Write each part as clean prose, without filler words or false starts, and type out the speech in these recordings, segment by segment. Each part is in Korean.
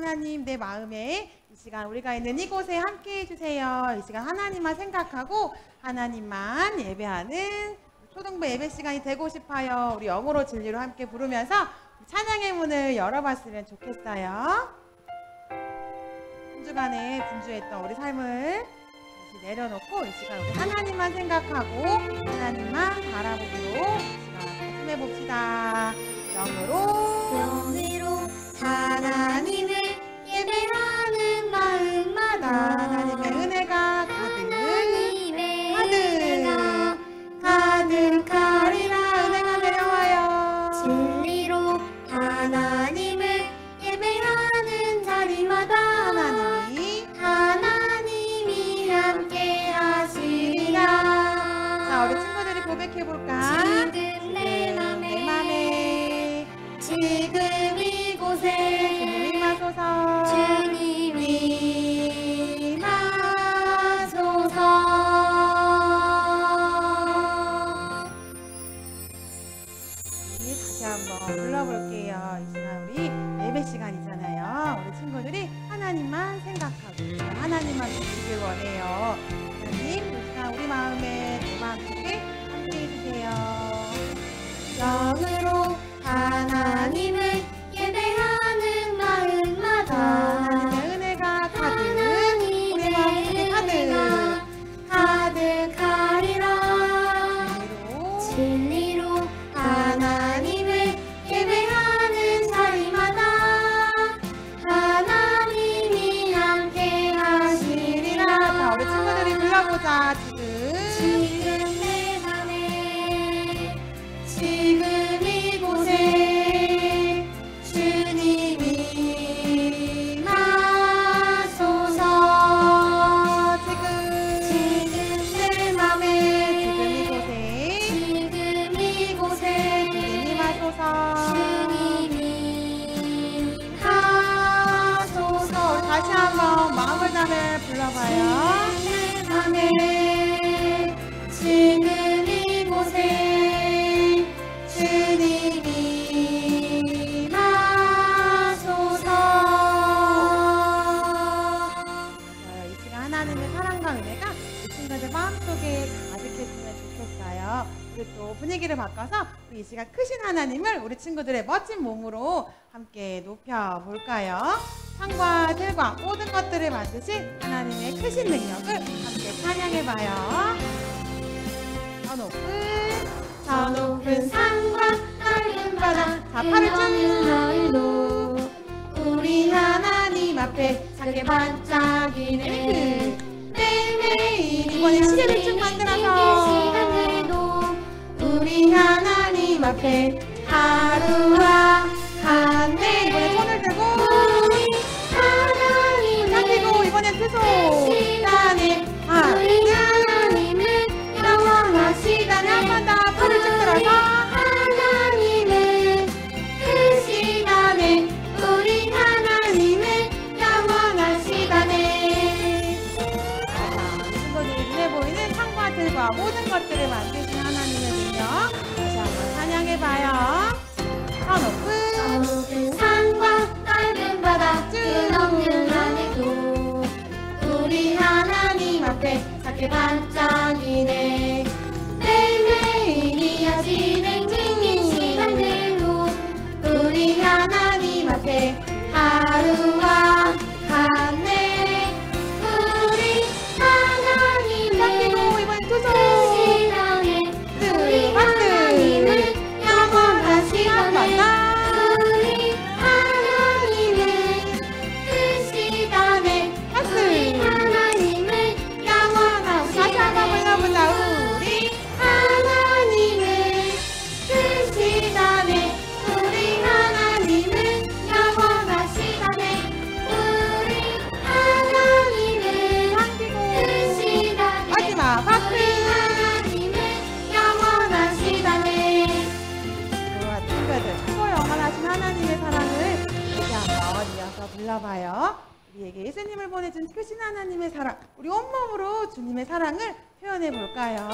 하나님 내 마음에 이 시간 우리가 있는 이곳에 함께 해주세요. 이 시간 하나님만 생각하고 하나님만 예배하는 초등부 예배 시간이 되고 싶어요. 우리 영으로 진리로 함께 부르면서 찬양의 문을 열어봤으면 좋겠어요. 한 주간에 분주했던 우리 삶을 다시 내려놓고 이 시간 우리 하나님만 생각하고 하나님만 바라보기로 이 시간 말씀해봅시다. 영으로 하나님을 예배하는 마음마다 하나님의 은혜가 가득하리라. 은혜가 내려와요. 진리로 하나님을 예배하는 자리마다 하나님이 함께 하시리라. 자, 우리 친구들이 고백해볼까? 지금 내 맘에 지금 이곳에 주님 임하소서. 주님 임하소서. 다시 한번 불러볼게요. 이 시간 우리 예배 시간이잖아요. 우리 친구들이 하나님만 생각하고 하나님만 보시길 원해요. 하나님, 이 시간 우리 마음에 내 마음 속에 함께 해주세요. 영으로 하나님을 예배하는 마음마다 하나님의 은혜가 우리 마음 속에 가득하리라. 진리로 하나님을 예배하는 자리마다 하나님이 함께 하시리라. 자, 우리 친구들이 불러보자. 지금 내 맘에 지금 이곳에 주님이 임하소서. 지금 내 맘에 지금 이곳에 주님 임하소서. 주님이 임하소서. 우리 다시 한번 마음을 담아 불러봐요. 내 맘에 지금 이곳에 주님이 임하소서. 이 시간 하나님의 사랑과 은혜가 이 친구들 마음속에 가득했으면 좋겠어요. 우리 또 분위기를 바꿔서 우리 이 시간 크신 하나님을 우리 친구들의 멋진 몸으로 함께 높여볼까요? 산과 들과 모든 것들을 만드신 하나님의 크신 능력을 함께 찬양해봐요. 저 높은 산과 넓은 바다 자, 팔을 쭉 널도 우리 하나님 앞에 작게 반짝이네. 매일매일 이번에 시계를 쭉 만들어서 시간들도 우리 하나님 앞에 하루와 한 해 이번에 손을 들고 우리 하나님을 당기고 이번엔 두 손. 시간에 우리 하나님을 영원하시다네. 한 번 더 팔을 쭉 들어서 하나님을 그 시간에 우리 하나님을 영원하시다네. 친구들이 눈에 보이는 산과 들과 모든 것들을 만드신 하나님의 능력 다시 한번 찬양해봐요. 저 높은 산과 넓은 바다 끝없는 하늘도 우리 하나님 앞에 작게 반짝이네. 매일매일 이어지는 긴 시간들도 우리 하나님 앞에 하루와 한 해 우리 하나님을 당기고 이번엔 두 그 손. 시간에 우리 박수. 하나님을 영원하시다네. 한번 우리 하나님을 그 시간에 박수. 우리 하나님을 다시 한번 영원하시다네. 불러보자. 우리 하나님을 그 시간에 우리 하나님을 영원하시다네. 우리 하나님을 당기고 그 시간에 마지막 박수. 우리 하나님을 영원하시다네. 좋아, 친구들 최고 영원하신 하나님의 사랑을 다시 한번 이어서 불러봐요. 우리에게 예수님을 보내준 크신 하나님의 사랑, 우리 온몸으로 주님의 사랑을 표현해 볼까요?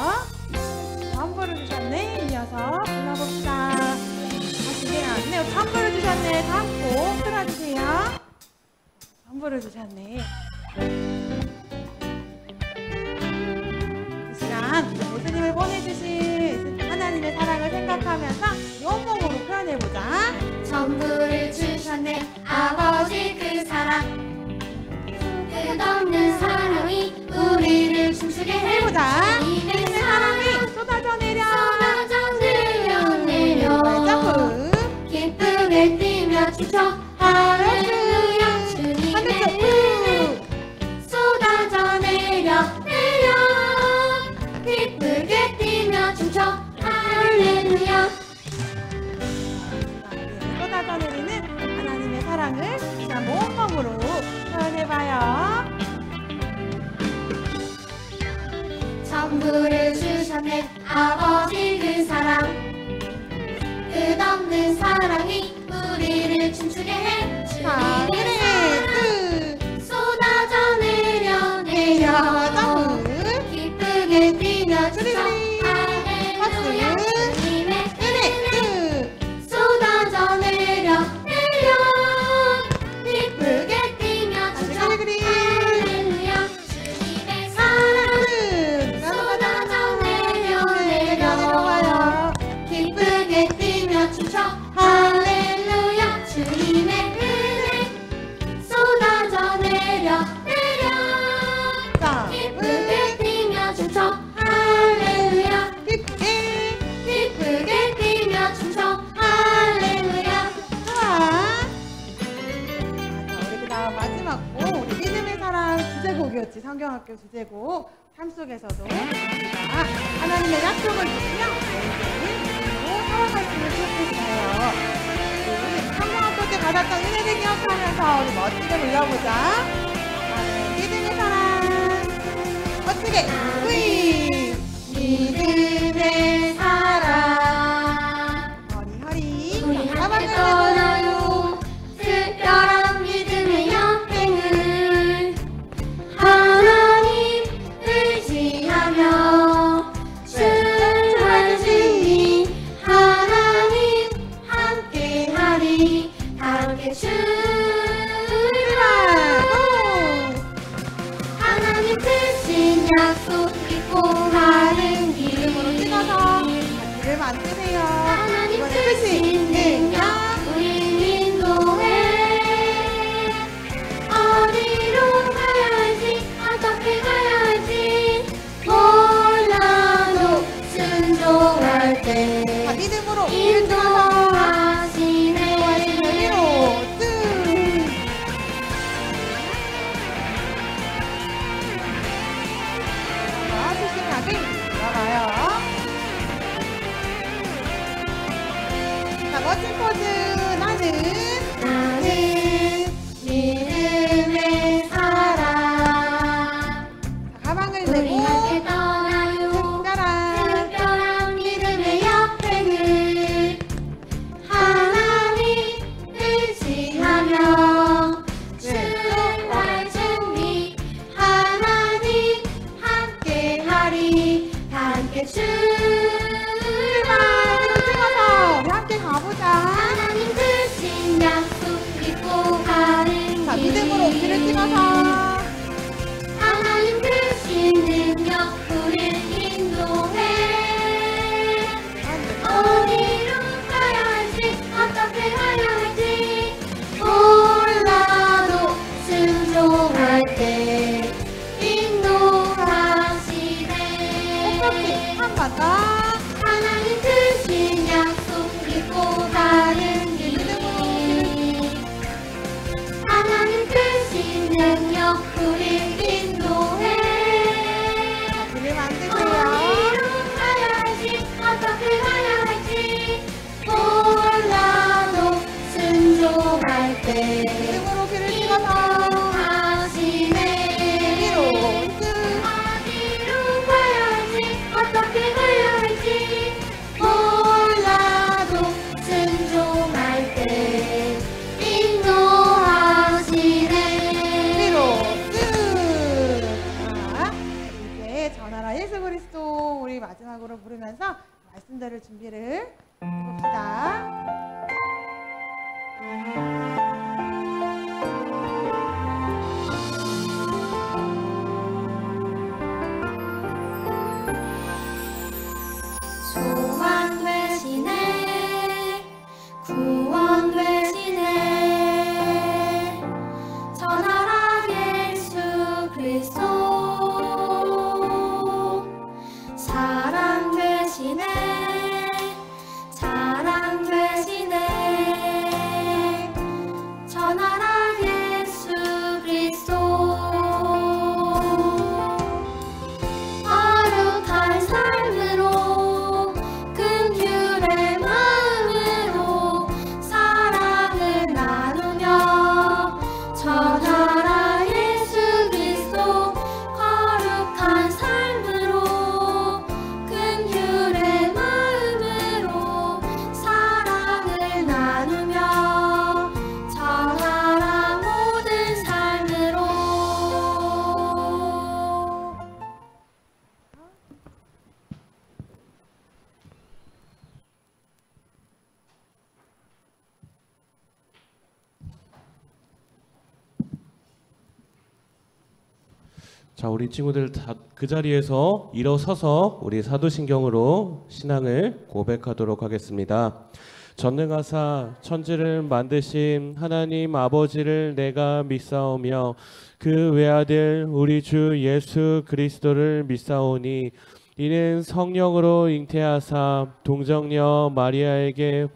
함부로 주셨네. 이어서 불러봅시다. 다시 내려왔네. 함부로 주셨네. 다 함께 들어주세요. 선물을 주셨네. 이 시간 예수님을 보내주신 하나님의 사랑을 생각하면서 온몸으로 표현해보자. 전부를 주셨네 아버지 그 사랑 끝없는 사랑이 우리를 춤추게 해보자. 주님의 사랑이 사랑이 쏟아져 내려. 쏟아져 내려 점프. 기쁘게 뛰며 춤춰 할렐루야 주님의 은혜 쏟아져 내려 기쁘게 뛰며 춤춰 할렐루야. 쏟아져 내리는 하나님의 사랑을 자 온몸으로 표현해봐요. 전부를 주셨네 아버지 그 사랑 끝없는 사랑이 우리를 춤추게 해 자, 주님의 사랑 그래. 쏟아져 내려 점프. 기쁘게 뛰며 춤춰 그래. 할렐루야 박수. 주님의 은혜 그래. 쏟아져 내려 기쁘게 뛰며 춤춰 그래. 할렐루야 주님의 사랑 쏟아져 내려와요 기쁘게 뛰며 춤춰 할렐루야 주님의 은혜 쏟아져 내려 자, 기쁘게 뛰며 춤춰 할렐루야 기쁘게 뛰며 춤춰 할렐루야. 좋아. 우리 그 다음 마지막 곡, 우리 믿음의 사랑 주제곡이었지. 성경학교 주제곡. 삶 속에서도 우리가 하나님의 약속을 지키며 믿음으로 살아갈 수 있는 축복이에요. 우리 성경학교 때 받았던 은혜를 기억하면서 우리 멋지게 불러보자. 나는 믿음의 사랑. 멋지게. 우리 믿음의 사랑 허리. 우리 자, 함께 가방을 떠나요 특별한 믿음의 여행을 하나님 의지하며 출발하시니 하나님 함께하리 함께 출발 하나님 주신 약속 잊고 가는 이름으로 찍어서 길 길을 만드세요. 하나님 이번에 주신 능력 우린 인도해 어디로 가야 할지 어떻게 가야 할지 몰라도 순종할 때 자, 믿음으로 길을 찍어서 인도하시네 위로 쭉. 자, 씩씩하게 들어가요. 자, 멋진 포즈. 나는 믿음의 사랑 자, 가방을 우리 메고 함께 떠나요 특별한 특별한 믿음의 여행을 하나님 의지하며 출발 준비 하나님 함께하리 함께 출발 길을 찍어서 우리 함께 가보자. 하나님 주신 약속 믿고 가는 자, 길 믿음으로 길을 찍어서 하나님 주신 능력 우릴 인도해 어디로 가야 할지 어떻게 가야 할지 몰라도 순종할 때 인도하시네 똑같이 한 번 더. 하나님 주신 약속 믿고 가는 길 하나님 주신 능력 우릴 인도해 길을 만드세요. 어디로 가야 할지 어떻게 가야 할지 몰라도 순종할 때 믿음으로 길을 찍어서 인도하시네 위로 쭉. 어디로 가야 할지 어떻게 가야 할지 몰라도 순종할 때 인도하시네 위로 쭉. 자, 이제 전하라 예수 그리스도 우리 마지막으로 부르면서 말씀드릴 준비를 해봅시다. 자, 우리 친구들 다 그 자리에서 일어서서 우리 사도신경으로 신앙을 고백하도록 하겠습니다. 전능하사 천지를 만드신 하나님 아버지를 내가 믿사오며 그 외아들 우리 주 예수 그리스도를 믿사오니 이는 성령으로 잉태하사 동정녀 마리아에게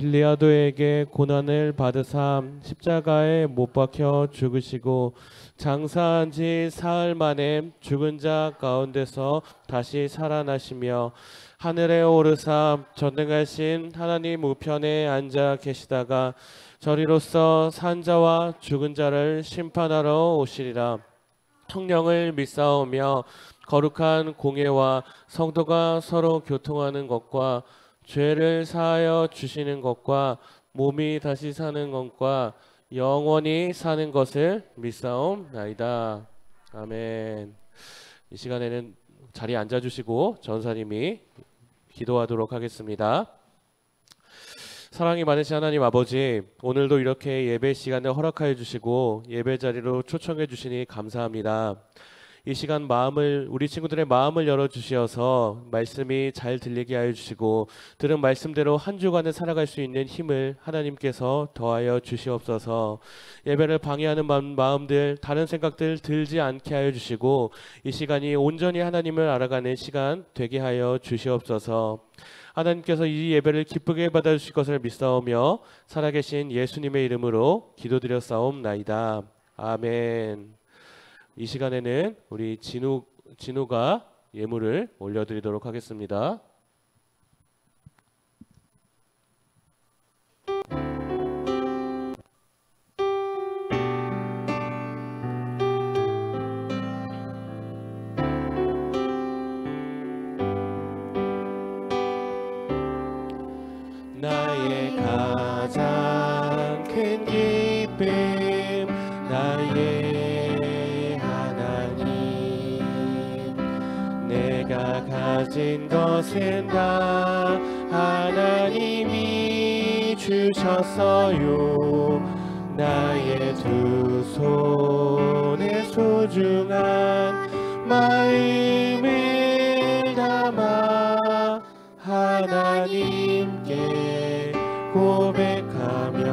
레아도에게 고난을 받으사 십자가에 못 박혀 죽으시고 장사한 지 사흘 만에 죽은 자 가운데서 다시 살아나시며 하늘에 오르사 전능하신 하나님 우편에 앉아 계시다가 저리로서 산 자와 죽은 자를 심판하러 오시리라. 성령을 믿사오며 거룩한 공예와 성도가 서로 교통하는 것과 죄를 사하여 주시는 것과 몸이 다시 사는 것과 영원히 사는 것을 믿사옵나이다. 아멘. 이 시간에는 자리에 앉아주시고 전사님이 기도하도록 하겠습니다. 사랑이 많으신 하나님 아버지, 오늘도 이렇게 예배 시간을 허락하여 주시고 예배 자리로 초청해 주시니 감사합니다. 이 시간 우리 친구들의 마음을 열어주시어서 말씀이 잘 들리게 하여 주시고 들은 말씀대로 한 주간을 살아갈 수 있는 힘을 하나님께서 더하여 주시옵소서. 예배를 방해하는 마음들, 다른 생각들 들지 않게 하여 주시고 이 시간이 온전히 하나님을 알아가는 시간 되게 하여 주시옵소서. 하나님께서 이 예배를 기쁘게 받아주실 것을 믿사오며 살아계신 예수님의 이름으로 기도드렸사옵나이다. 아멘. 이 시간에는 우리 진우가 예물을 올려드리도록 하겠습니다. 나의 가장 큰 기쁨 나의 하나님 내가 가진 것은 다 하나님이 주셨어요. 나의 두 손에 소중한 마음을 담아 하나님께 고백하며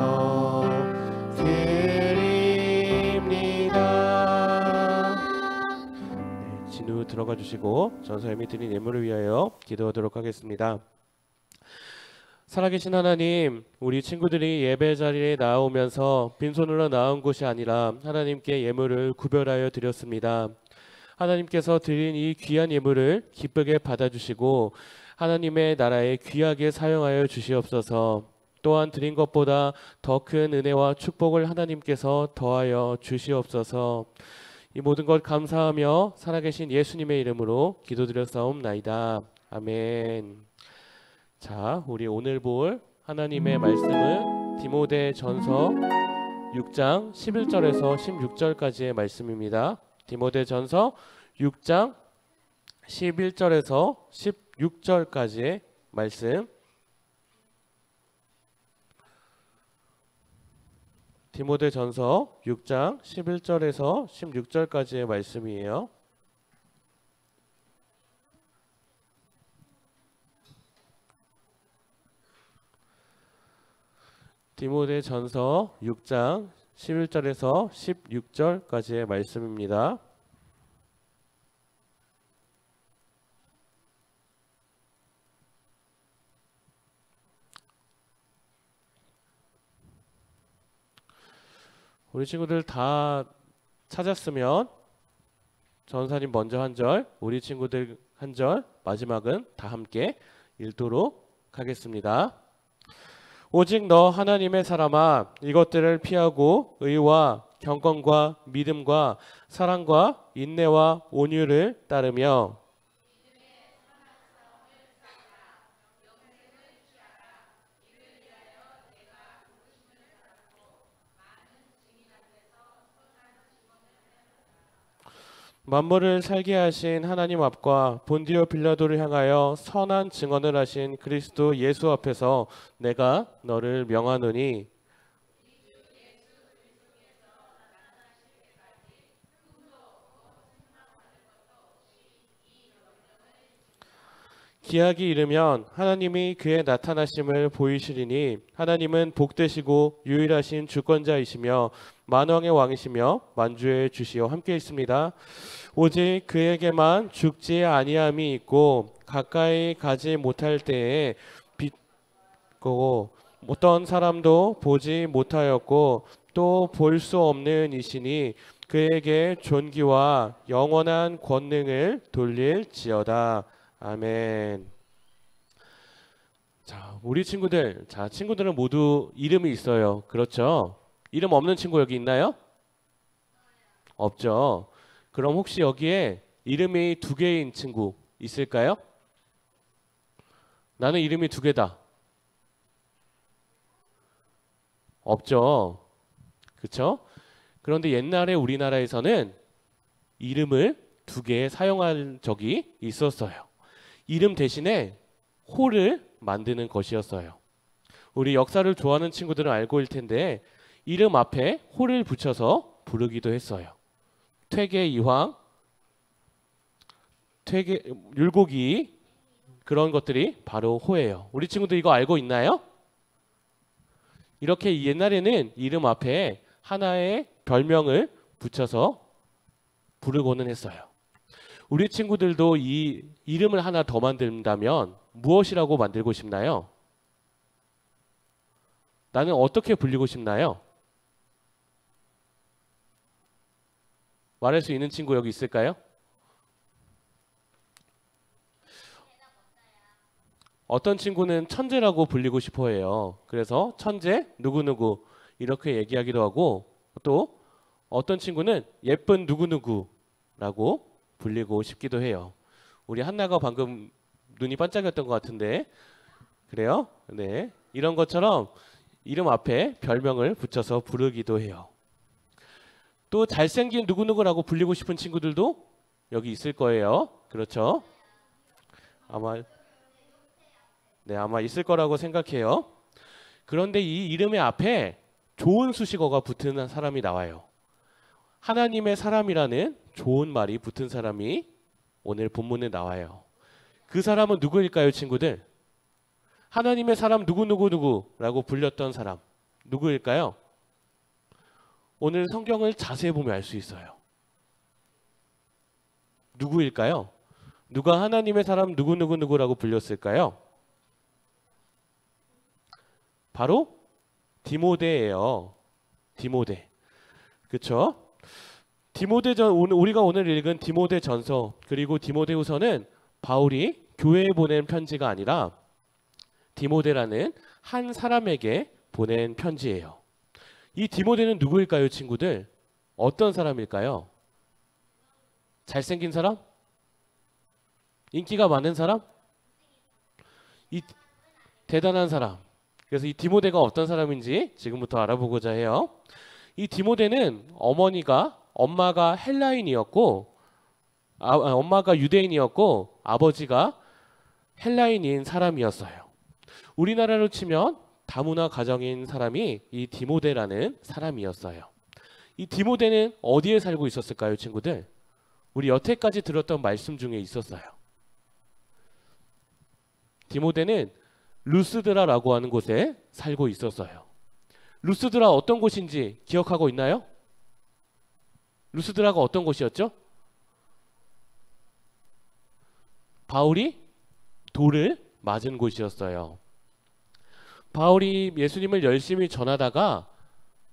드립니다. 네, 진우 들어가 주시고 전사님이 드린 예물을 위하여 기도하도록 하겠습니다. 살아계신 하나님, 우리 친구들이 예배 자리에 나오면서 빈손으로 나온 곳이 아니라 하나님께 예물을 구별하여 드렸습니다. 하나님께서 드린 이 귀한 예물을 기쁘게 받아주시고 하나님의 나라에 귀하게 사용하여 주시옵소서. 또한 드린 것보다 더 큰 은혜와 축복을 하나님께서 더하여 주시옵소서. 이 모든 것 감사하며 살아계신 예수님의 이름으로 기도드렸사옵나이다. 아멘. 자, 우리 오늘 볼 하나님의 말씀은 디모데전서 6장 11절에서 16절까지의 말씀입니다. 디모데전서 6장 11절에서 16절까지의 말씀. 디모데전서 6장 11절에서 16절까지의 말씀이에요. 디모데전서 6장 11절에서 16절까지의 말씀입니다. 우리 친구들 다 찾았으면 전사님 먼저 한 절, 우리 친구들 한 절, 마지막은 다 함께 읽도록 하겠습니다. 오직 너 하나님의 사람아, 이것들을 피하고 의와 경건과 믿음과 사랑과 인내와 온유를 따르며 만물을 살게 하신 하나님 앞과 본디오 빌라도를 향하여 선한 증언을 하신 그리스도 예수 앞에서 내가 너를 명하노니 기약이 이르면 하나님이 그의 나타나심을 보이시리니 하나님은 복되시고 유일하신 주권자이시며 만왕의 왕이시며 만주의 주시여 함께 있습니다. 오직 그에게만 죽지 아니함이 있고 가까이 가지 못할 때에 빛고 어떤 사람도 보지 못하였고 또 볼 수 없는 이시니 그에게 존귀와 영원한 권능을 돌릴지어다. 아멘. 자, 우리 친구들, 친구들은 모두 이름이 있어요. 그렇죠? 이름 없는 친구 여기 있나요? 없죠. 그럼 혹시 여기에 이름이 2개인 친구 있을까요? 나는 이름이 2개다. 없죠. 그렇죠? 그런데 옛날에 우리나라에서는 이름을 2개 사용한 적이 있었어요. 이름 대신에 호를 만드는 것이었어요. 우리 역사를 좋아하는 친구들은 알고 있을 텐데 이름 앞에 호를 붙여서 부르기도 했어요. 퇴계 이황, 퇴계 율곡이 그런 것들이 바로 호예요. 우리 친구들 이거 알고 있나요? 이렇게 옛날에는 이름 앞에 하나의 별명을 붙여서 부르고는 했어요. 우리 친구들도 이 이름을 하나 더 만든다면 무엇이라고 만들고 싶나요? 나는 어떻게 불리고 싶나요? 말할 수 있는 친구 여기 있을까요? 어떤 친구는 천재라고 불리고 싶어 해요. 그래서 천재 누구누구 이렇게 얘기하기도 하고 또 어떤 친구는 예쁜 누구누구라고 불리고 싶기도 해요. 우리 한나가 방금 눈이 반짝였던 것 같은데 그래요? 네, 이런 것처럼 이름 앞에 별명을 붙여서 부르기도 해요. 또 잘생긴 누구누구라고 불리고 싶은 친구들도 여기 있을 거예요. 그렇죠? 아마 있을 거라고 생각해요. 그런데 이 이름의 앞에 좋은 수식어가 붙은 사람이 나와요. 하나님의 사람이라는 좋은 말이 붙은 사람이 오늘 본문에 나와요. 그 사람은 누구일까요, 친구들? 하나님의 사람 누구라고 불렸던 사람 누구일까요? 오늘 성경을 자세히 보면 알 수 있어요. 누구일까요? 누가 하나님의 사람 누구라고 불렸을까요? 바로 디모데예요. 디모데. 그렇죠? 우리가 오늘 읽은 디모데전서 그리고 디모데후서는 바울이 교회에 보낸 편지가 아니라 디모데라는 한 사람에게 보낸 편지예요. 이 디모데는 누구일까요, 친구들? 어떤 사람일까요? 잘생긴 사람? 인기가 많은 사람? 대단한 사람. 그래서 이 디모데가 어떤 사람인지 지금부터 알아보고자 해요. 이 디모데는 엄마가 헬라인이었고 엄마가 유대인이었고 아버지가 헬라인인 사람이었어요. 우리나라로 치면 다문화 가정인 사람이 이 디모데라는 사람이었어요. 이 디모데는 어디에 살고 있었을까요, 친구들? 우리 여태까지 들었던 말씀 중에 있었어요. 디모데는 루스드라라고 하는 곳에 살고 있었어요. 루스드라 어떤 곳인지 기억하고 있나요? 루스드라가 어떤 곳이었죠? 바울이 돌을 맞은 곳이었어요. 바울이 예수님을 열심히 전하다가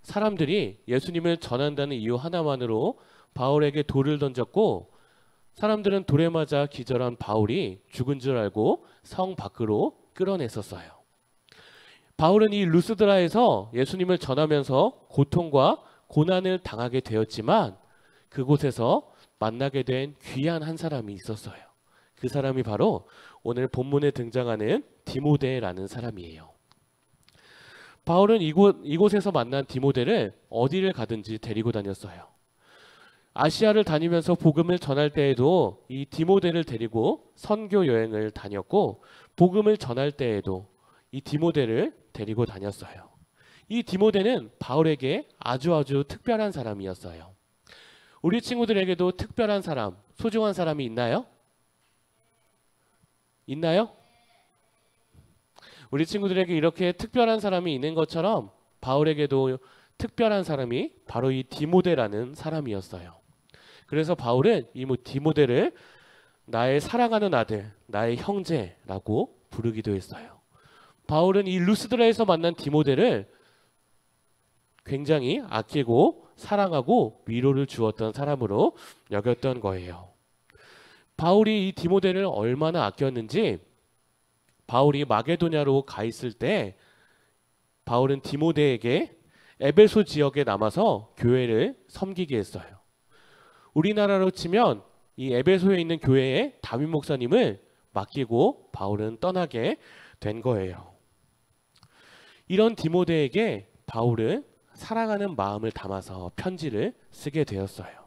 사람들이 예수님을 전한다는 이유 하나만으로 바울에게 돌을 던졌고 사람들은 돌에 맞아 기절한 바울이 죽은 줄 알고 성 밖으로 끌어냈었어요. 바울은 이 루스드라에서 예수님을 전하면서 고통과 고난을 당하게 되었지만 그곳에서 만나게 된 귀한 한 사람이 있었어요. 그 사람이 바로 오늘 본문에 등장하는 디모데라는 사람이에요. 바울은 이곳에서 만난 디모데를 어디를 가든지 데리고 다녔어요. 아시아를 다니면서 복음을 전할 때에도 이 디모데를 데리고 선교 여행을 다녔고 복음을 전할 때에도 이 디모데를 데리고 다녔어요. 이 디모데는 바울에게 아주 특별한 사람이었어요. 우리 친구들에게도 특별한 사람, 소중한 사람이 있나요? 있나요? 우리 친구들에게 이렇게 특별한 사람이 있는 것처럼 바울에게도 특별한 사람이 바로 이 디모데라는 사람이었어요. 그래서 바울은 이 디모데를 나의 사랑하는 아들, 나의 형제라고 부르기도 했어요. 바울은 이 루스드라에서 만난 디모데를 굉장히 아끼고 사랑하고 위로를 주었던 사람으로 여겼던 거예요. 바울이 이 디모데를 얼마나 아꼈는지 바울이 마게도냐로 가 있을 때 바울은 디모데에게 에베소 지역에 남아서 교회를 섬기게 했어요. 우리나라로 치면 이 에베소에 있는 교회의 담임 목사님을 맡기고 바울은 떠나게 된 거예요. 이런 디모데에게 바울은 사랑하는 마음을 담아서 편지를 쓰게 되었어요.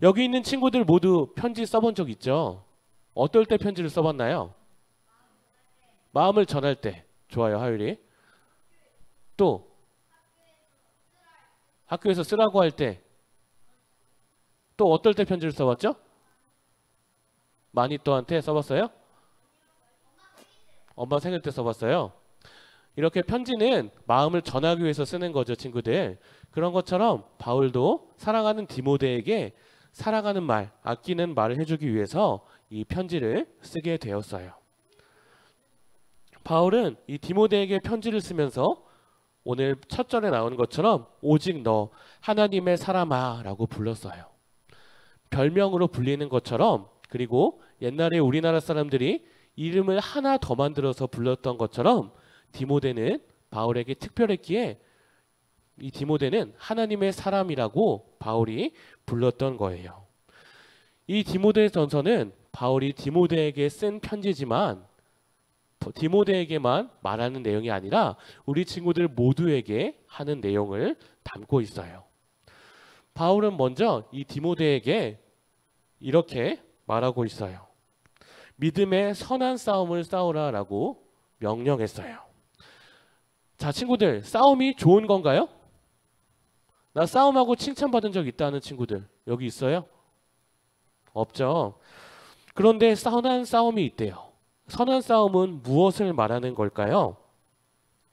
여기 있는 친구들 모두 편지 써본 적 있죠? 어떨 때 편지를 써봤나요? 마음을 전할 때. 좋아요, 하율이. 또 학교에서 쓰라고 할 때. 또 어떨 때 편지를 써봤죠? 마니또한테 써봤어요? 엄마 생일 때 써봤어요. 이렇게 편지는 마음을 전하기 위해서 쓰는 거죠, 친구들. 그런 것처럼 바울도 사랑하는 디모데에게 사랑하는 말, 아끼는 말을 해주기 위해서 이 편지를 쓰게 되었어요. 바울은 이 디모데에게 편지를 쓰면서 오늘 첫 절에 나오는 것처럼 오직 너 하나님의 사람아 라고 불렀어요. 별명으로 불리는 것처럼, 그리고 옛날에 우리나라 사람들이 이름을 하나 더 만들어서 불렀던 것처럼 디모데는 바울에게 특별했기에 이 디모데는 하나님의 사람이라고 바울이 불렀던 거예요. 이 디모데전서는 바울이 디모데에게 쓴 편지지만 디모데에게만 말하는 내용이 아니라 우리 친구들 모두에게 하는 내용을 담고 있어요. 바울은 먼저 이 디모데에게 이렇게 말하고 있어요. 믿음의 선한 싸움을 싸우라 라고 명령했어요. 자, 친구들, 싸움이 좋은 건가요? 나 싸움하고 칭찬받은 적 있다는 친구들 여기 있어요? 없죠. 그런데 선한 싸움이 있대요. 선한 싸움은 무엇을 말하는 걸까요?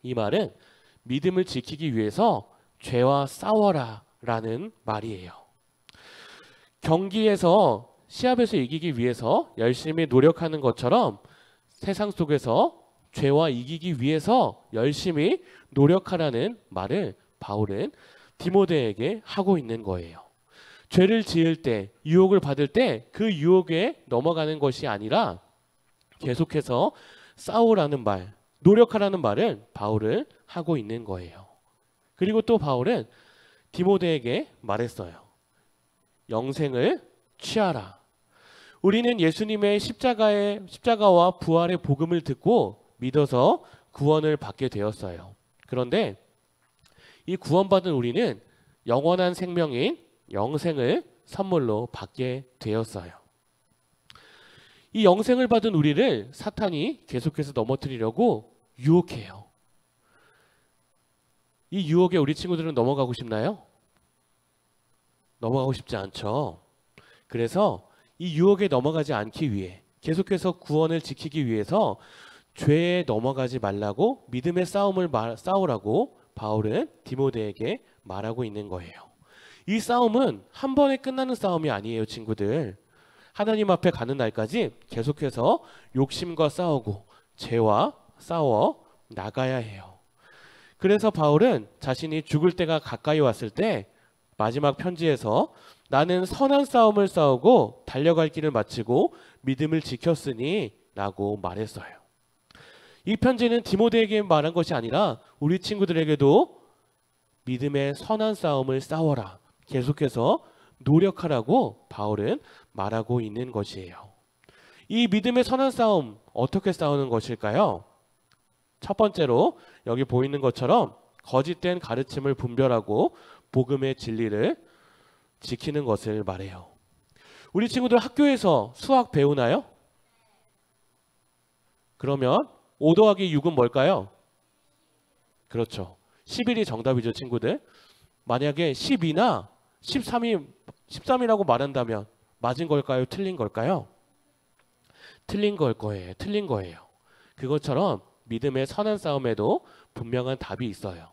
이 말은 믿음을 지키기 위해서 죄와 싸워라 라는 말이에요. 경기에서 시합에서 이기기 위해서 열심히 노력하는 것처럼 세상 속에서 죄와 이기기 위해서 열심히 노력하라는 말을 바울은 디모데에게 하고 있는 거예요. 죄를 지을 때, 유혹을 받을 때 그 유혹에 넘어가는 것이 아니라 계속해서 싸우라는 말, 노력하라는 말을 바울은 하고 있는 거예요. 그리고 또 바울은 디모데에게 말했어요. 영생을 취하라. 우리는 예수님의 십자가와 부활의 복음을 듣고 믿어서 구원을 받게 되었어요. 그런데 이 구원받은 우리는 영원한 생명인 영생을 선물로 받게 되었어요. 이 영생을 받은 우리를 사탄이 계속해서 넘어뜨리려고 유혹해요. 이 유혹에 우리 친구들은 넘어가고 싶나요? 넘어가고 싶지 않죠. 그래서 이 유혹에 넘어가지 않기 위해 계속해서 구원을 지키기 위해서 죄에 넘어가지 말라고 믿음의 싸움을 싸우라고 바울은 디모데에게 말하고 있는 거예요. 이 싸움은 한 번에 끝나는 싸움이 아니에요, 친구들. 하나님 앞에 가는 날까지 계속해서 욕심과 싸우고 죄와 싸워 나가야 해요. 그래서 바울은 자신이 죽을 때가 가까이 왔을 때 마지막 편지에서 나는 선한 싸움을 싸우고 달려갈 길을 마치고 믿음을 지켰으니 라고 말했어요. 이 편지는 디모데에게 말한 것이 아니라 우리 친구들에게도 믿음의 선한 싸움을 싸워라. 계속해서 노력하라고 바울은 말하고 있는 것이에요. 이 믿음의 선한 싸움 어떻게 싸우는 것일까요? 첫 번째로 여기 보이는 것처럼 거짓된 가르침을 분별하고 복음의 진리를 지키는 것을 말해요. 우리 친구들 학교에서 수학 배우나요? 그러면 5 더하기 6은 뭘까요? 그렇죠. 11이 정답이죠, 친구들. 만약에 12나 13이라고 말한다면 맞은 걸까요? 틀린 걸까요? 틀린 걸 거예요. 틀린 거예요. 그것처럼 믿음의 선한 싸움에도 분명한 답이 있어요.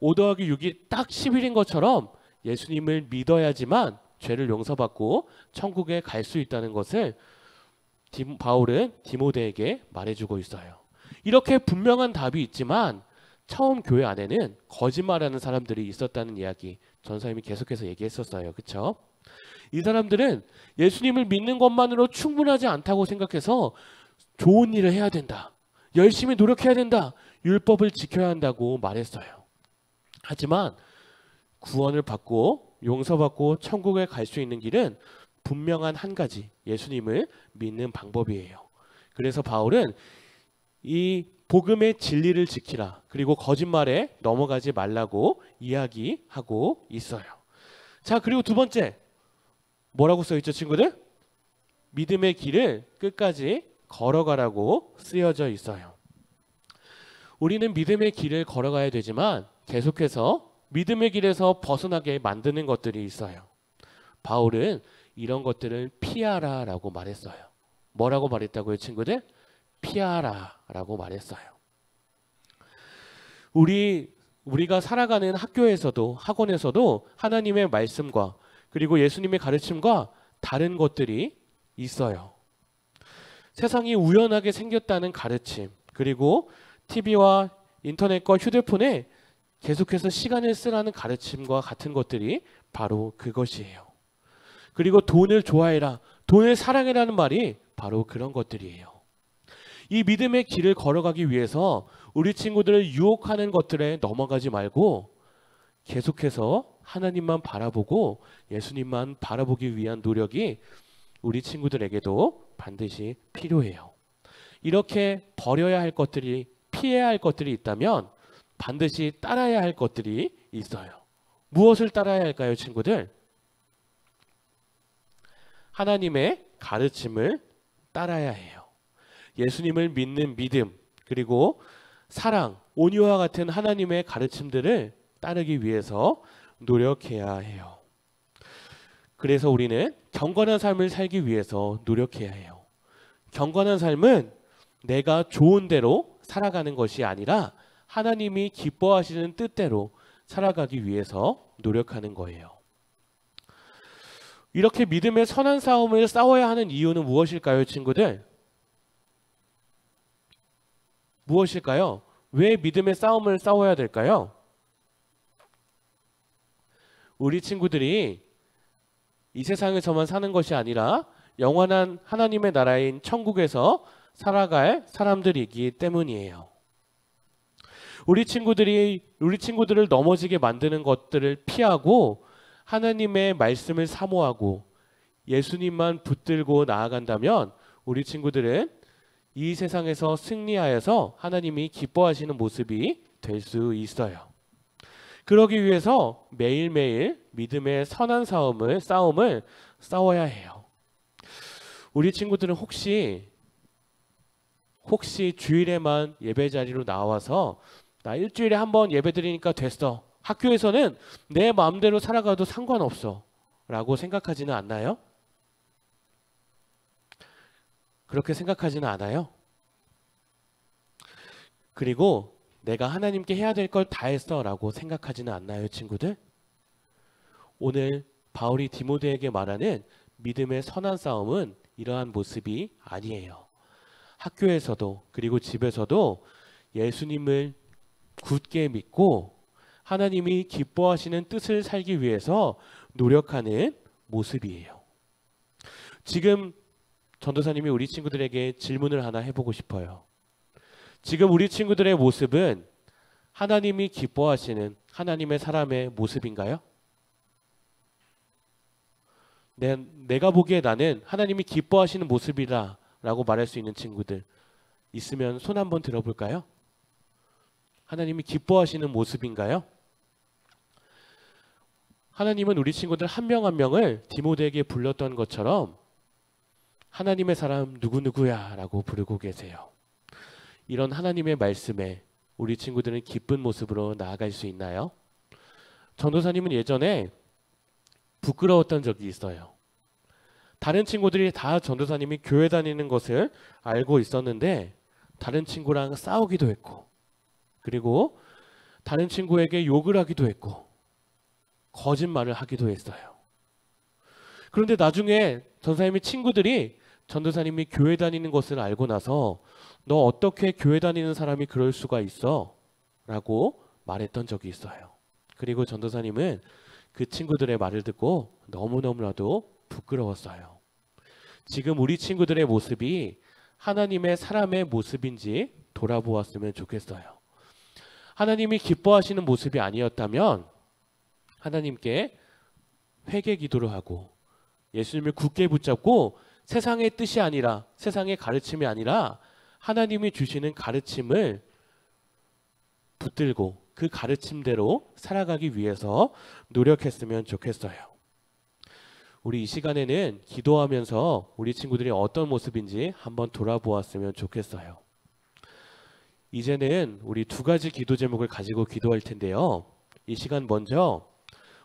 5 더하기 6이 딱 11인 것처럼 예수님을 믿어야지만 죄를 용서받고 천국에 갈 수 있다는 것을 바울은 디모데에게 말해주고 있어요. 이렇게 분명한 답이 있지만 처음 교회 안에는 거짓말하는 사람들이 있었다는 이야기 전사님이 계속해서 얘기했었어요. 그렇죠? 이 사람들은 예수님을 믿는 것만으로 충분하지 않다고 생각해서 좋은 일을 해야 된다. 열심히 노력해야 된다. 율법을 지켜야 한다고 말했어요. 하지만 구원을 받고 용서받고 천국에 갈 수 있는 길은 분명한 한 가지, 예수님을 믿는 방법이에요. 그래서 바울은 이 복음의 진리를 지키라, 그리고 거짓말에 넘어가지 말라고 이야기하고 있어요. 자, 그리고 두 번째 뭐라고 써있죠, 친구들? 믿음의 길을 끝까지 걸어가라고 쓰여져 있어요. 우리는 믿음의 길을 걸어가야 되지만 계속해서 믿음의 길에서 벗어나게 만드는 것들이 있어요. 바울은 이런 것들을 피하라 라고 말했어요. 뭐라고 말했다고요, 친구들? 피하라 라고 말했어요. 우리가 살아가는 학교에서도 학원에서도 하나님의 말씀과 그리고 예수님의 가르침과 다른 것들이 있어요. 세상이 우연하게 생겼다는 가르침, 그리고 TV와 인터넷과 휴대폰에 계속해서 시간을 쓰라는 가르침과 같은 것들이 바로 그것이에요. 그리고 돈을 좋아해라, 돈을 사랑해라는 말이 바로 그런 것들이에요. 이 믿음의 길을 걸어가기 위해서 우리 친구들을 유혹하는 것들에 넘어가지 말고 계속해서 하나님만 바라보고 예수님만 바라보기 위한 노력이 우리 친구들에게도 반드시 필요해요. 이렇게 버려야 할 것들이, 피해야 할 것들이 있다면 반드시 따라야 할 것들이 있어요. 무엇을 따라야 할까요, 친구들? 하나님의 가르침을 따라야 해요. 예수님을 믿는 믿음, 그리고 사랑, 온유와 같은 하나님의 가르침들을 따르기 위해서 노력해야 해요. 그래서 우리는 경건한 삶을 살기 위해서 노력해야 해요. 경건한 삶은 내가 좋은 대로 살아가는 것이 아니라 하나님이 기뻐하시는 뜻대로 살아가기 위해서 노력하는 거예요. 이렇게 믿음의 선한 싸움을 싸워야 하는 이유는 무엇일까요, 친구들? 무엇일까요? 왜 믿음의 싸움을 싸워야 될까요? 우리 친구들이 이 세상에서만 사는 것이 아니라 영원한 하나님의 나라인 천국에서 살아갈 사람들이기 때문이에요. 우리 친구들을 넘어지게 만드는 것들을 피하고 하나님의 말씀을 사모하고 예수님만 붙들고 나아간다면 우리 친구들은 이 세상에서 승리하여서 하나님이 기뻐하시는 모습이 될 수 있어요. 그러기 위해서 매일매일 믿음의 선한 싸움을 싸워야 해요. 우리 친구들은 혹시 주일에만 예배 자리로 나와서 나 일주일에 한 번 예배 드리니까 됐어, 학교에서는 내 마음대로 살아가도 상관없어 라고 생각하지는 않나요? 그렇게 생각하지는 않아요? 그리고 내가 하나님께 해야 될 걸 다 했어 라고 생각하지는 않나요, 친구들? 오늘 바울이 디모데에게 말하는 믿음의 선한 싸움은 이러한 모습이 아니에요. 학교에서도 그리고 집에서도 예수님을 굳게 믿고 하나님이 기뻐하시는 뜻을 살기 위해서 노력하는 모습이에요. 지금 전도사님이 우리 친구들에게 질문을 하나 해보고 싶어요. 지금 우리 친구들의 모습은 하나님이 기뻐하시는 하나님의 사람의 모습인가요? 내가 보기에 나는 하나님이 기뻐하시는 모습이다 라고 말할 수 있는 친구들 있으면 손 한번 들어볼까요? 하나님이 기뻐하시는 모습인가요? 하나님은 우리 친구들 한 명 한 명을 디모데에게 불렀던 것처럼 하나님의 사람 누구누구야 라고 부르고 계세요. 이런 하나님의 말씀에 우리 친구들은 기쁜 모습으로 나아갈 수 있나요? 전도사님은 예전에 부끄러웠던 적이 있어요. 다른 친구들이 다 전도사님이 교회 다니는 것을 알고 있었는데 다른 친구랑 싸우기도 했고, 그리고 다른 친구에게 욕을 하기도 했고 거짓말을 하기도 했어요. 그런데 나중에 전도사님의 친구들이 전도사님이 교회 다니는 것을 알고 나서 너 어떻게 교회 다니는 사람이 그럴 수가 있어? 라고 말했던 적이 있어요. 그리고 전도사님은 그 친구들의 말을 듣고 너무너무나도 부끄러웠어요. 지금 우리 친구들의 모습이 하나님의 사람의 모습인지 돌아보았으면 좋겠어요. 하나님이 기뻐하시는 모습이 아니었다면 하나님께 회개 기도를 하고 예수님을 굳게 붙잡고 세상의 뜻이 아니라, 세상의 가르침이 아니라 하나님이 주시는 가르침을 붙들고 그 가르침대로 살아가기 위해서 노력했으면 좋겠어요. 우리 이 시간에는 기도하면서 우리 친구들이 어떤 모습인지 한번 돌아보았으면 좋겠어요. 이제는 우리 두 가지 기도 제목을 가지고 기도할 텐데요. 이 시간 먼저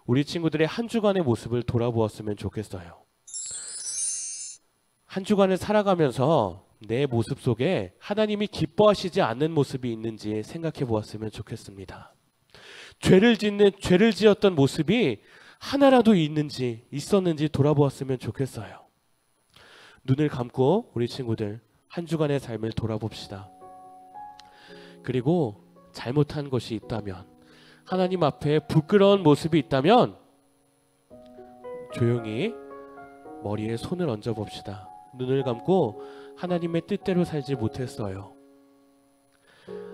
우리 친구들의 한 주간의 모습을 돌아보았으면 좋겠어요. 한 주간을 살아가면서 내 모습 속에 하나님이 기뻐하시지 않는 모습이 있는지 생각해 보았으면 좋겠습니다. 죄를 지었던 모습이 하나라도 있었는지 돌아보았으면 좋겠어요. 눈을 감고 우리 친구들 한 주간의 삶을 돌아봅시다. 그리고 잘못한 것이 있다면, 하나님 앞에 부끄러운 모습이 있다면 조용히 머리에 손을 얹어 봅시다. 눈을 감고 하나님의 뜻대로 살지 못했어요.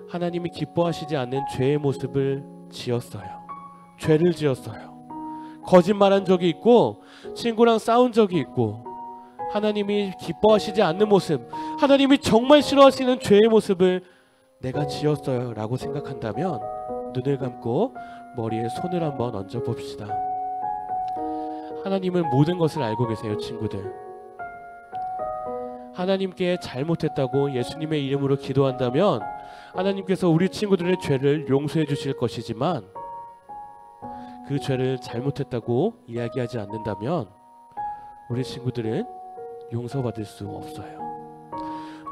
하나님이 기뻐하시지 않는 죄의 모습을 지었어요. 죄를 지었어요. 거짓말한 적이 있고 친구랑 싸운 적이 있고 하나님이 기뻐하시지 않는 모습, 하나님이 정말 싫어하시는 죄의 모습을 내가 지었어요 라고 생각한다면 눈을 감고 머리에 손을 한번 얹어 봅시다. 하나님은 모든 것을 알고 계세요. 친구들, 하나님께 잘못했다고 예수님의 이름으로 기도한다면 하나님께서 우리 친구들의 죄를 용서해 주실 것이지만, 그 죄를 잘못했다고 이야기하지 않는다면 우리 친구들은 용서받을 수 없어요.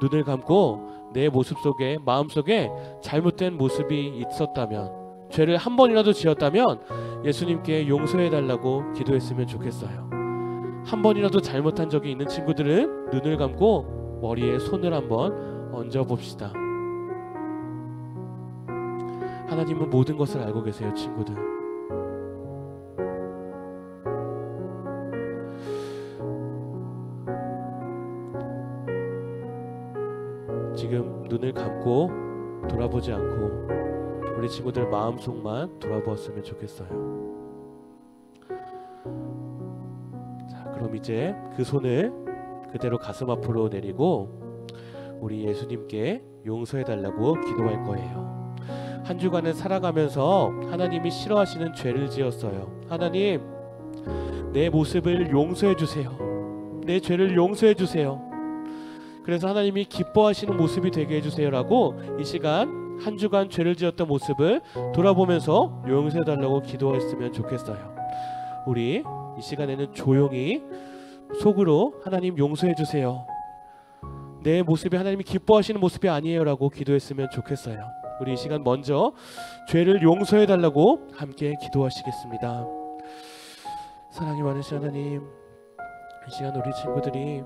눈을 감고 내 모습 속에, 마음 속에 잘못된 모습이 있었다면, 죄를 한 번이라도 지었다면 예수님께 용서해 달라고 기도했으면 좋겠어요. 한 번이라도 잘못한 적이 있는 친구들은 눈을 감고 머리에 손을 한번 얹어 봅시다. 하나님은 모든 것을 알고 계세요. 친구들, 지금 눈을 감고 돌아보지 않고 우리 친구들 마음속만 돌아보았으면 좋겠어요. 그럼 이제 그 손을 그대로 가슴 앞으로 내리고 우리 예수님께 용서해 달라고 기도할 거예요. 한 주간을 살아가면서 하나님이 싫어하시는 죄를 지었어요. 하나님, 내 모습을 용서해 주세요. 내 죄를 용서해 주세요. 그래서 하나님이 기뻐하시는 모습이 되게 해주세요 라고 이 시간 한 주간 죄를 지었던 모습을 돌아보면서 용서해 달라고 기도했으면 좋겠어요. 우리 이 시간에는 조용히 속으로 하나님 용서해 주세요, 내 모습이 하나님이 기뻐하시는 모습이 아니에요 라고 기도했으면 좋겠어요. 우리 이 시간 먼저 죄를 용서해 달라고 함께 기도하시겠습니다. 사랑이 많으신 하나님, 이 시간 우리 친구들이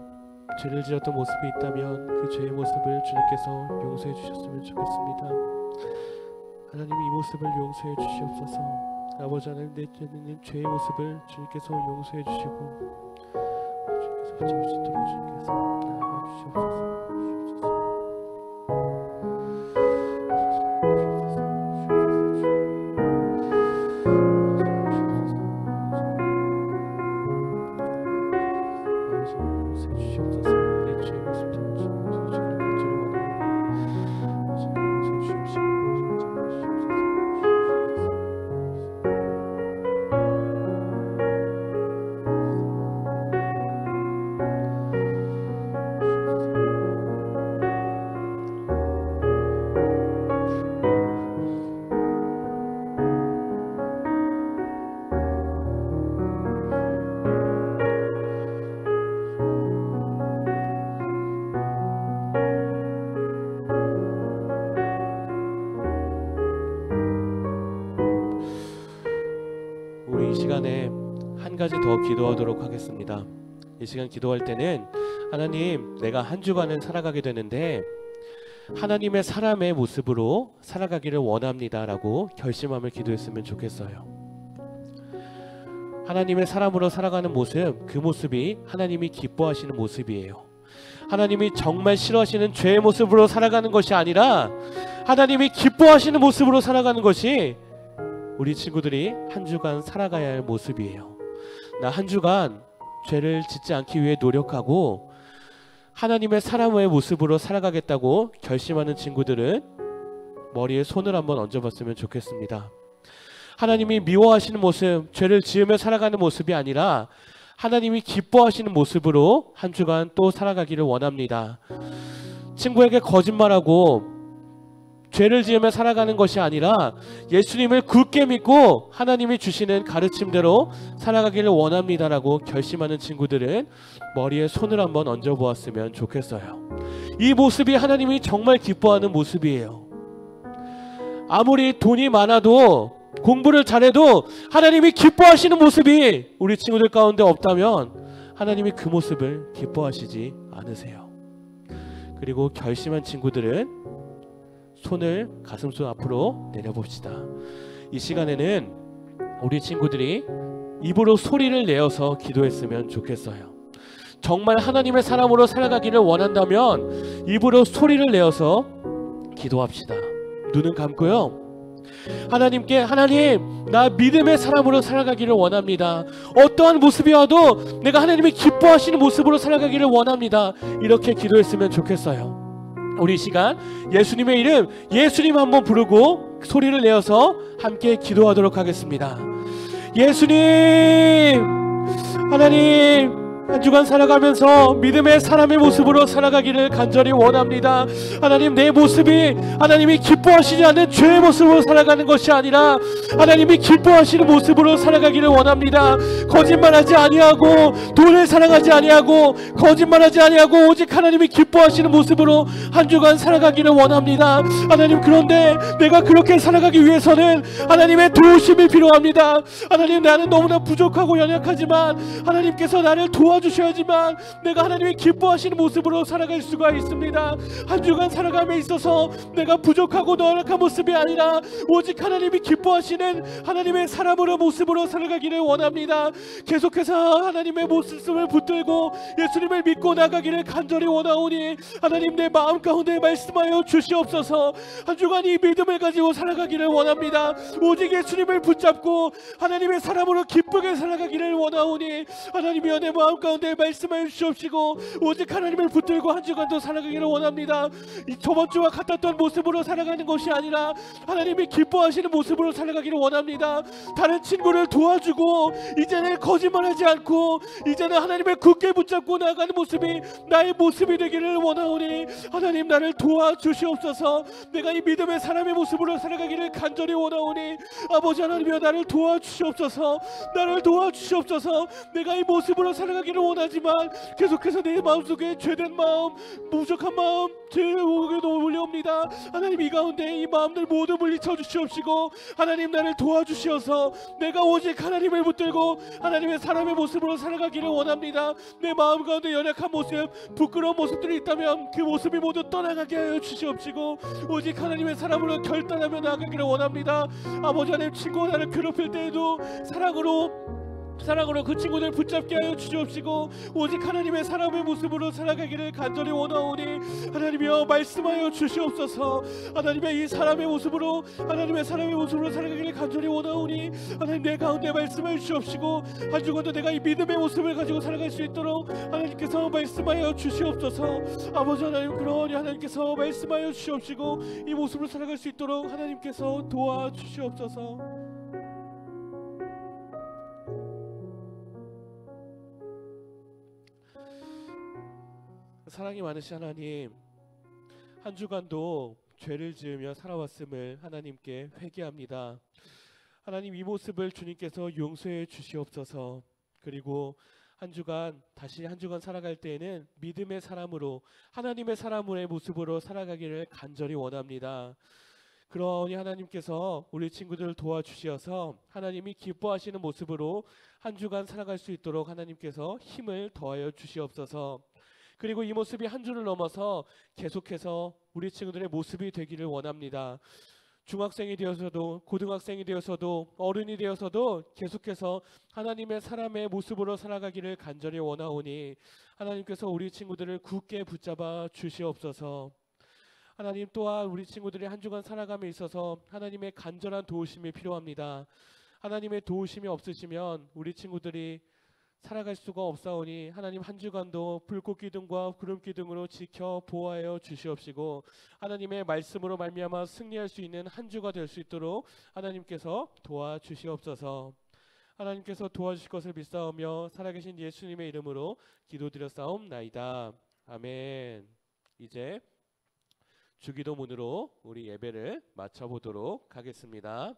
죄를 지었던 모습이 있다면 그 죄의 모습을 주님께서 용서해 주셨으면 좋겠습니다. 하나님, 이 모습을 용서해 주시옵소서. 아버지 하나님, 내 죄의 모습을 주님께서 용서해 주시고 주님께서 붙잡을 수 있도록 주님께서 나아가 주시옵소서. 시간에 한 가지 더 기도하도록 하겠습니다. 이 시간 기도할 때는 하나님, 내가 한 주간을 살아가게 되는데 하나님의 사람의 모습으로 살아가기를 원합니다 라고 결심하며 기도했으면 좋겠어요. 하나님의 사람으로 살아가는 모습, 그 모습이 하나님이 기뻐하시는 모습이에요. 하나님이 정말 싫어하시는 죄의 모습으로 살아가는 것이 아니라 하나님이 기뻐하시는 모습으로 살아가는 것이 우리 친구들이 한 주간 살아가야 할 모습이에요. 나 한 주간 죄를 짓지 않기 위해 노력하고 하나님의 사람의 모습으로 살아가겠다고 결심하는 친구들은 머리에 손을 한번 얹어봤으면 좋겠습니다. 하나님이 미워하시는 모습, 죄를 지으며 살아가는 모습이 아니라 하나님이 기뻐하시는 모습으로 한 주간 또 살아가기를 원합니다. 친구에게 거짓말하고 죄를 지으며 살아가는 것이 아니라 예수님을 굳게 믿고 하나님이 주시는 가르침대로 살아가기를 원합니다라고 결심하는 친구들은 머리에 손을 한번 얹어 보았으면 좋겠어요. 이 모습이 하나님이 정말 기뻐하는 모습이에요. 아무리 돈이 많아도 공부를 잘해도 하나님이 기뻐하시는 모습이 우리 친구들 가운데 없다면 하나님이 그 모습을 기뻐하시지 않으세요. 그리고 결심한 친구들은 손을 가슴속 앞으로 내려봅시다. 이 시간에는 우리 친구들이 입으로 소리를 내어서 기도했으면 좋겠어요. 정말 하나님의 사람으로 살아가기를 원한다면 입으로 소리를 내어서 기도합시다. 눈은 감고요. 하나님께, 하나님, 나 믿음의 사람으로 살아가기를 원합니다. 어떠한 모습이 와도 내가 하나님이 기뻐하시는 모습으로 살아가기를 원합니다. 이렇게 기도했으면 좋겠어요. 우리 시간 예수님의 이름, 예수님 한번 부르고 소리를 내어서 함께 기도하도록 하겠습니다. 예수님, 하나님, 한 주간 살아가면서 믿음의 사람의 모습으로 살아가기를 간절히 원합니다. 하나님, 내 모습이 하나님이 기뻐하시지 않는 죄의 모습으로 살아가는 것이 아니라 하나님이 기뻐하시는 모습으로 살아가기를 원합니다. 거짓말하지 아니하고 돈을 사랑하지 아니하고 거짓말하지 아니하고 오직 하나님이 기뻐하시는 모습으로 한 주간 살아가기를 원합니다. 하나님, 그런데 내가 그렇게 살아가기 위해서는 하나님의 도우심이 필요합니다. 하나님, 나는 너무나 부족하고 연약하지만 하나님께서 나를 도와주셔야지만 내가 하나님이 기뻐하시는 모습으로 살아갈 수가 있습니다. 한 주간 살아감에 있어서 내가 부족하고 연약한 모습이 아니라 오직 하나님이 기뻐하시는 하나님의 사람으로 모습으로 살아가기를 원합니다. 계속해서 하나님의 모습을 붙들고 예수님을 믿고 나가기를 간절히 원하오니 하나님, 내 마음 가운데 말씀하여 주시옵소서. 한 주간 이 믿음을 가지고 살아가기를 원합니다. 오직 예수님을 붙잡고 하나님의 사람으로 기쁘게 살아가기를 원하오니 하나님이여, 내 마음 가운데 말씀하여 주시옵시고 오직 하나님을 붙들고 한 주간도 살아가기를 원합니다. 이 저번 주와 같았던 모습으로 살아가는 것이 아니라 하나님이 기뻐하시는 모습으로 살아가기를 원합니다. 다른 친구를 도와주고 이제는 거짓말하지 않고 이제는 하나님을 굳게 붙잡고 나아가는 모습이 나의 모습이 되기를 원하오니 하나님, 나를 도와주시옵소서. 내가 이 믿음의 사람의 모습으로 살아가기를 간절히 원하오니 아버지 하나님이여, 나를 도와주시옵소서. 나를 도와주시옵소서. 내가 이 모습으로 살아가기를 원하지만 계속해서 내 마음속에 죄된 마음, 부족한 마음, 죄의 오기도 올려옵니다. 하나님, 이 가운데 이 마음들 모두 물리쳐 주시옵시고 하나님, 나를 도와주시어서 내가 오직 하나님을 붙들고 하나님의 사람의 모습으로 살아가기를 원합니다. 내 마음 가운데 연약한 모습, 부끄러운 모습들이 있다면 그 모습이 모두 떠나가게 하여 주시옵시고 오직 하나님의 사람으로 결단하며 나아가기를 원합니다. 아버지 하나님, 친구가 나를 괴롭힐 때에도 사랑으로 그 친구들 붙잡게 하여 주시옵시고 오직 하나님의 사람의 모습으로 살아가기를 간절히 원하오니 하나님이여, 말씀하여 주시옵소서. 하나님의 이 사람의 모습으로 하나님의 사람의 모습으로 살아가기를 간절히 원하오니 하나님, 내 가운데 말씀하여 주시옵시고 한 주간도 내가 이 믿음의 모습을 가지고 살아갈 수 있도록 하나님께서 말씀하여 주시옵소서. 아버지 하나님, 그러니 하나님께서 말씀하여 주시옵시고 이 모습으로 살아갈 수 있도록 하나님께서 도와주시옵소서. 사랑이 많으신 하나님, 한 주간도 죄를 지으며 살아왔음을 하나님께 회개합니다. 하나님, 이 모습을 주님께서 용서해 주시옵소서. 그리고 한 주간 다시 한 주간 살아갈 때에는 믿음의 사람으로 하나님의 사람의 모습으로 살아가기를 간절히 원합니다. 그러니 하나님께서 우리 친구들을 도와주시어서 하나님이 기뻐하시는 모습으로 한 주간 살아갈 수 있도록 하나님께서 힘을 더하여 주시옵소서. 그리고 이 모습이 한 주를 넘어서 계속해서 우리 친구들의 모습이 되기를 원합니다. 중학생이 되어서도 고등학생이 되어서도 어른이 되어서도 계속해서 하나님의 사람의 모습으로 살아가기를 간절히 원하오니 하나님께서 우리 친구들을 굳게 붙잡아 주시옵소서. 하나님 또한 우리 친구들이 한 주간 살아감에 있어서 하나님의 간절한 도우심이 필요합니다. 하나님의 도우심이 없으시면 우리 친구들이 살아갈 수가 없사오니 하나님 한 주간도 불꽃 기둥과 구름 기둥으로 지켜 보호하여 주시옵시고 하나님의 말씀으로 말미암아 승리할 수 있는 한 주가 될 수 있도록 하나님께서 도와주시옵소서. 하나님께서 도와주실 것을 믿사오며 살아계신 예수님의 이름으로 기도드렸사옵나이다. 아멘. 이제 주기도문으로 우리 예배를 마쳐보도록 하겠습니다.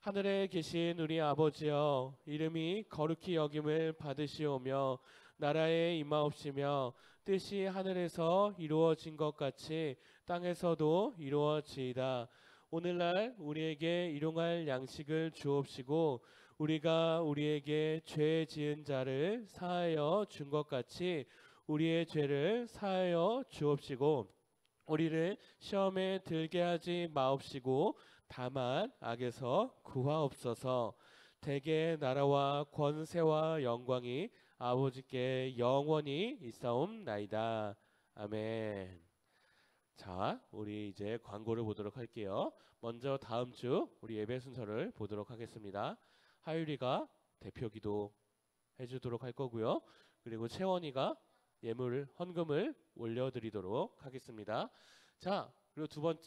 하늘에 계신 우리 아버지여, 이름이 거룩히 여김을 받으시오며 나라에 임하옵시며 뜻이 하늘에서 이루어진 것 같이 땅에서도 이루어지이다. 오늘날 우리에게 일용할 양식을 주옵시고 우리가 우리에게 죄 지은 자를 사하여 준 것 같이 우리의 죄를 사하여 주옵시고 우리를 시험에 들게 하지 마옵시고 다만 악에서 구하옵소서. 대개 나라와 권세와 영광이 아버지께 영원히 있사옵나이다. 아멘. 자, 우리 이제 광고를 보도록 할게요. 먼저 다음 주 우리 예배 순서를 보도록 하겠습니다. 하율이가 대표 기도 해주도록 할 거고요. 그리고 채원이가 예물 헌금을 올려드리도록 하겠습니다. 자, 그리고 두 번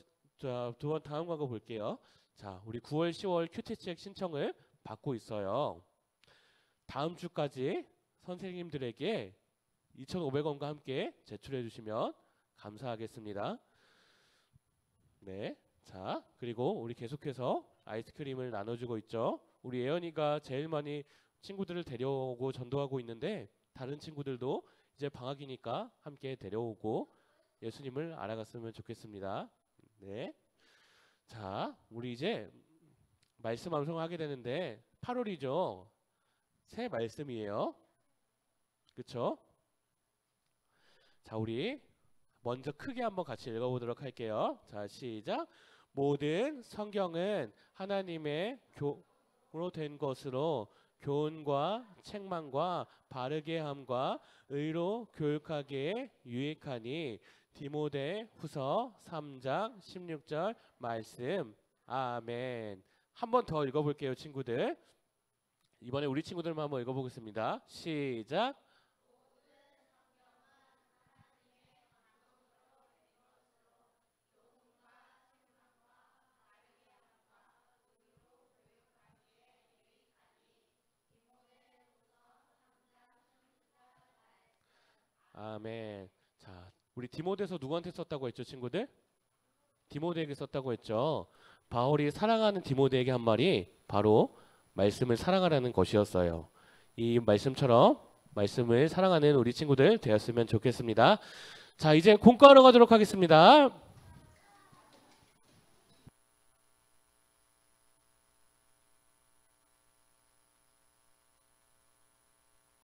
다음 광고 볼게요. 자, 우리 9월 10월 큐티책 신청을 받고 있어요. 다음 주까지 선생님들에게 2,500원과 함께 제출해 주시면 감사하겠습니다. 네, 자, 그리고 우리 계속해서 아이스크림을 나눠주고 있죠. 우리 예언이가 제일 많이 친구들을 데려오고 전도하고 있는데 다른 친구들도 이제 방학이니까 함께 데려오고 예수님을 알아갔으면 좋겠습니다. 네. 자, 우리 이제 말씀 암송하게 되는데 8월이죠. 새 말씀이에요. 그렇죠? 자, 우리 먼저 크게 한번 같이 읽어보도록 할게요. 자, 시작. 모든 성경은 하나님의 교로 된 것으로 교훈과 책망과 바르게 함과 의로 교육하기에 유익하니 디모데 후서 3장 16절 말씀. 아멘. 한 번 더 읽어볼게요, 친구들. 이번에 우리 친구들만 한번 읽어보겠습니다. 시작. 아멘. 자, 우리 디모데서 누구한테 썼다고 했죠, 친구들? 디모데에게 썼다고 했죠. 바울이 사랑하는 디모데에게 한 말이 바로 말씀을 사랑하라는 것이었어요. 이 말씀처럼 말씀을 사랑하는 우리 친구들 되었으면 좋겠습니다. 자, 이제 공과하러 가도록 하겠습니다.